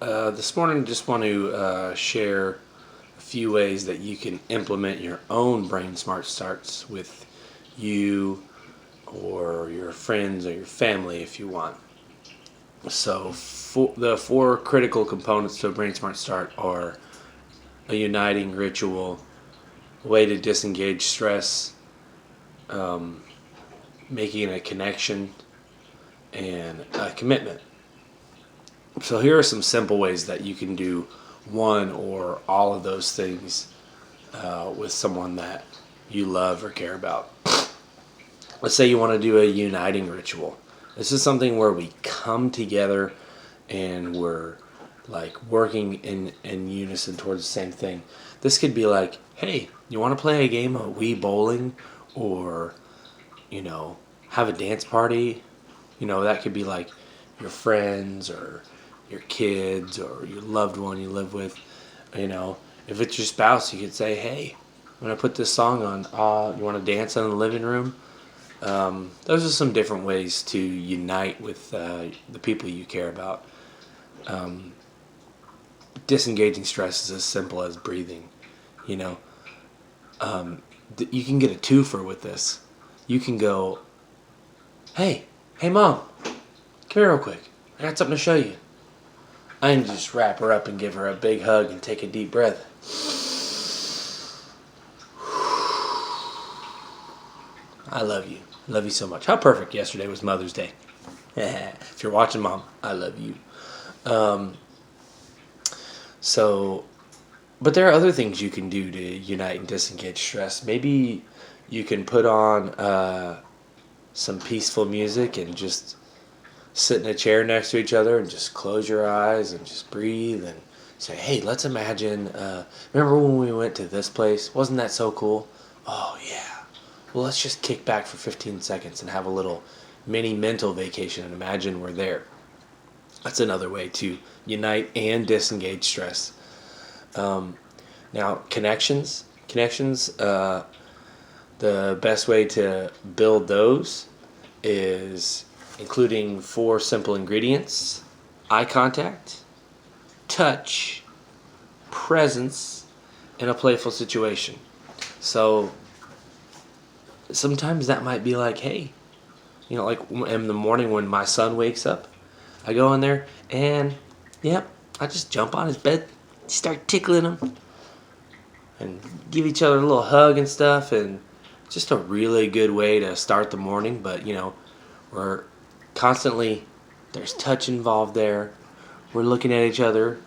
This morning, I just want to share a few ways that you can implement your own Brain Smart Starts with you or your friends or your family if you want. So, the four critical components to a Brain Smart Start are a uniting ritual, a way to disengage stress, making a connection, and a commitment. So here are some simple ways that you can do one or all of those things with someone that you love or care about. Let's say you want to do a uniting ritual. This is something where we come together and we're like working in unison towards the same thing. This could be like, hey, you want to play a game of Wii bowling, or have a dance party. That could be like your friends or your kids or your loved one you live with. If it's your spouse, you could say, hey, I'm going to put this song on. You want to dance in the living room? Those are some different ways to unite with the people you care about. Disengaging stress is as simple as breathing. You can get a twofer with this. You can go, hey mom, come here real quick. I got something to show you. I can just wrap her up and give her a big hug and take a deep breath. I love you. I love you so much. How perfect yesterday was Mother's Day. If you're watching, Mom, I love you. But there are other things you can do to unite and disengage stress. Maybe you can put on some peaceful music and just sit in a chair next to each other and just close your eyes and just breathe and say, hey, let's imagine, remember when we went to this place? Wasn't that so cool? Oh, yeah. Well, let's just kick back for 15 seconds and have a little mini mental vacation and imagine we're there. That's another way to unite and disengage stress. Now, connections, the best way to build those is including 4 simple ingredients: eye contact, touch, presence, and a playful situation. So sometimes that might be like, hey, like in the morning when my son wakes up, I go in there and, I just jump on his bed, start tickling him, and give each other a little hug and stuff, and just a really good way to start the morning. But, we're constantly, there's touch involved there. We're looking at each other.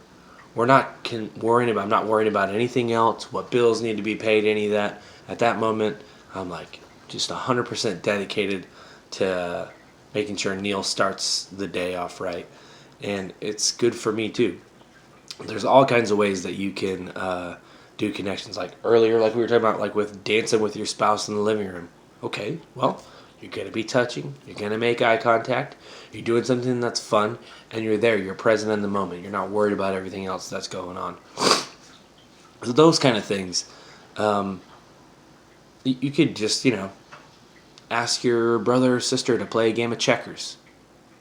I'm not worrying about anything else, what bills need to be paid, any of that. At that moment, I'm like just 100% dedicated to making sure Neil starts the day off right. And it's good for me too. There's all kinds of ways that you can do connections. Like earlier, like we were talking about, like with dancing with your spouse in the living room. Okay, well, you're going to be touching. You're going to make eye contact. You're doing something that's fun. And you're there. You're present in the moment. You're not worried about everything else that's going on. So those kind of things. You could just, ask your brother or sister to play a game of checkers.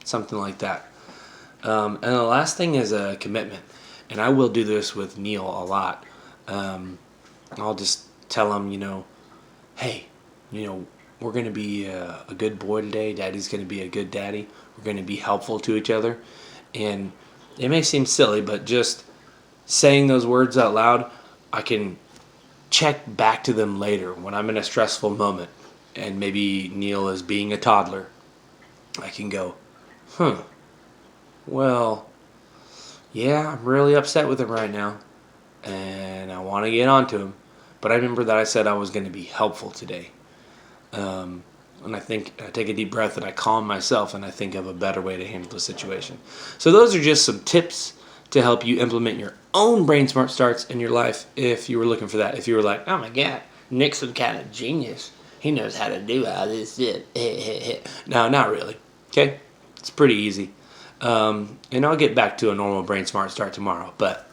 Something like that. And the last thing is a commitment. And I will do this with Neil a lot. I'll just tell him, hey, we're going to be a good boy today. Daddy's going to be a good daddy. We're going to be helpful to each other. And it may seem silly, but just saying those words out loud, I can check back to them later when I'm in a stressful moment. And maybe Neil is being a toddler. I can go, well, yeah, I'm really upset with him right now. And I want to get on to him. But I remember that I said I was going to be helpful today. And I think I take a deep breath and I calm myself and I think of a better way to handle the situation. So those are just some tips to help you implement your own Brain Smart Starts in your life if you were looking for that. If you were like, oh my God, Nick's some kind of genius. He knows how to do all this shit. No, not really. Okay? It's pretty easy. And I'll get back to a normal Brain Smart Start tomorrow. But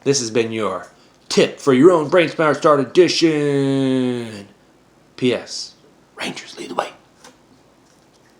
this has been your tip for your own Brain Smart Start edition. P.S. Rangers lead the way.